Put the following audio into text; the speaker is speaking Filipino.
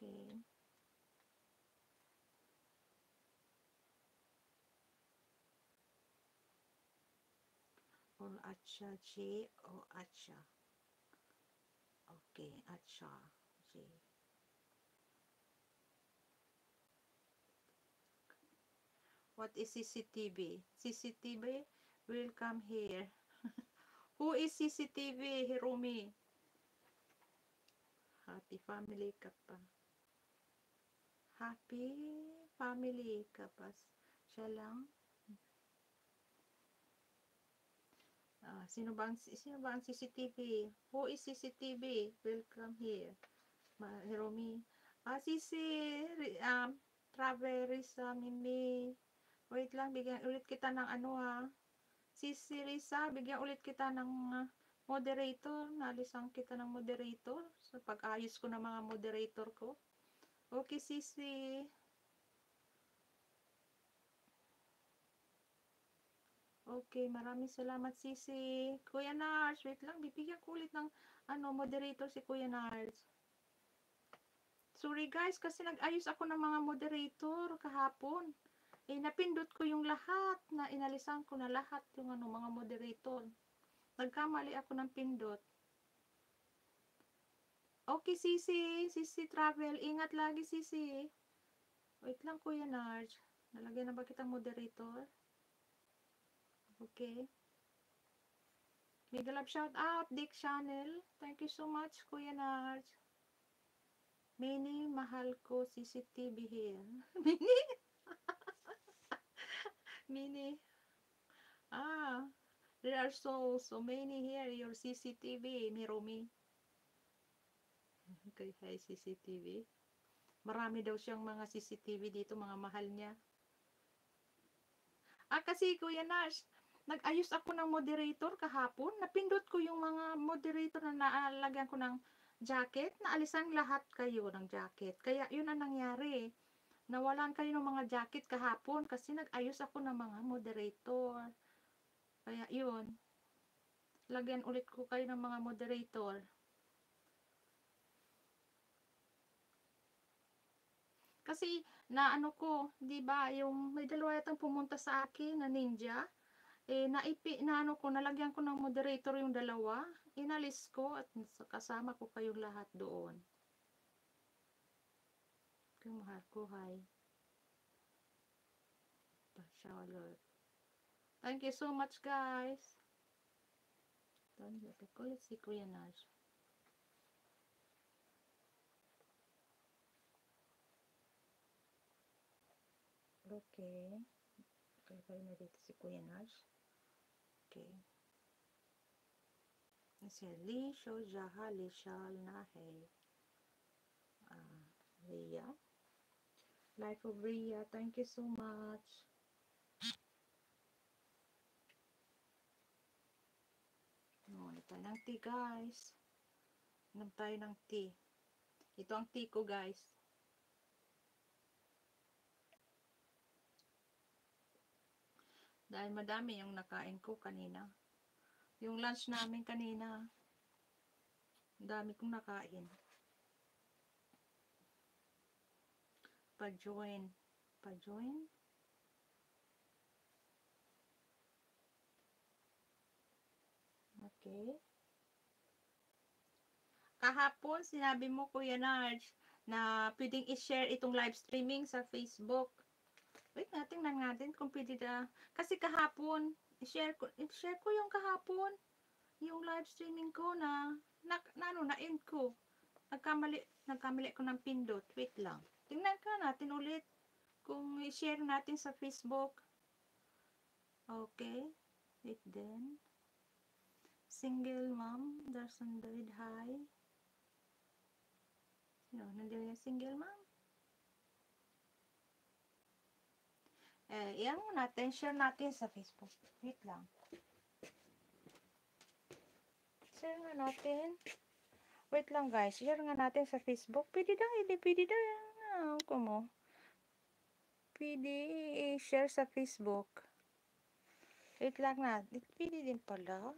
Okay. Or Acha J o Acha. Okay, Acha J. What is CCTV? CCTV will come here. Who is CCTV, Hirumi? Happy family ka pa. Happy family ka pa. Siya lang. Sino ba ang CCTV? Who is CCTV? Welcome here. Hirumi. Sisi, Traverisa, Mimi. Wait lang, bigyan ulit kita ng ano Sisi Risa, bigyan ulit kita ng moderator. Nalisan kita ng moderator. So, pag-ayos ko ng mga moderator ko. Okay, Sisi. Okay, maraming salamat, Sisi. Kuya Nars, wait lang, bibigyan ko ulit ng moderator si Kuya Nars. Sorry guys, kasi nag-ayos ako ng mga moderator kahapon. Napindot ko yung lahat, na inalisan ko na lahat yung mga moderator. Nagkamali ako ng pindot. Okay, Sisi Travel, ingat lagi, Sisi. Wait lang, Kuya Nars. Nalagyan na ba kitang moderator? Okay. Mega love shout out, Dick Channel. Thank you so much, Kuya Nars. Mini, mahal ko CCTV here. Mini? Mini. There are so many here, your CCTV, Mirumi. Okay, hi CCTV. Marami daw siyang mga CCTV dito, mga mahal niya. Kasi Kuya Nars, nag-ayos ako ng moderator kahapon. Napindot ko yung mga moderator na naalagyan ko ng jacket. Naalisan lahat kayo ng jacket. Kaya yun ang nangyari. Nawalan kayo ng mga jacket kahapon kasi nag-ayos ako ng mga moderator. Kaya yun. Lagyan ulit ko kayo ng mga moderator. Kasi na ko, 'di ba, yung may dalawa yatang pumunta sa akin na ninja. Nalagyan ko ng moderator yung dalawa, inalis ko at kasama ko kayong lahat doon. Kung mahal ko, hi. Charlotte. Thank you so much, guys. Don't ko ulit si Kuya Nash. Okay. Okay na dito si Kuya Nash. Okay. Si Li Shou Jaha Li Shal Nahe. Ria. Life of Ria. Thank you so much. Ano tayo ng tea, guys. Inom tayo ng tea. Ito ang tea ko, guys. Dahil madami yung nakain ko kanina. Yung lunch namin kanina, dami kong nakain. Pa-join. Pa-join? Okay. Kahapon, sinabi mo, Kuya Narj, na pwedeng i-share itong live streaming sa Facebook. Wait, tingnan natin kung pwede na. Kasi kahapon, i-share ko yung kahapon. Yung live streaming ko na-end ko. Nagkamali ko ng pindot. Wait lang. Tingnan ka natin ulit kung i-share natin sa Facebook. Okay. Wait then. Single mom, doesn't died high. Nandiyan yung single mom. Iyan mo natin, share natin sa Facebook. Wait lang. Share nga natin. Wait lang guys, share nga natin sa Facebook. Pwede daw, hindi pwede daw. Kumo. Pwede i-share sa Facebook. Wait lang na. Pwede din pala.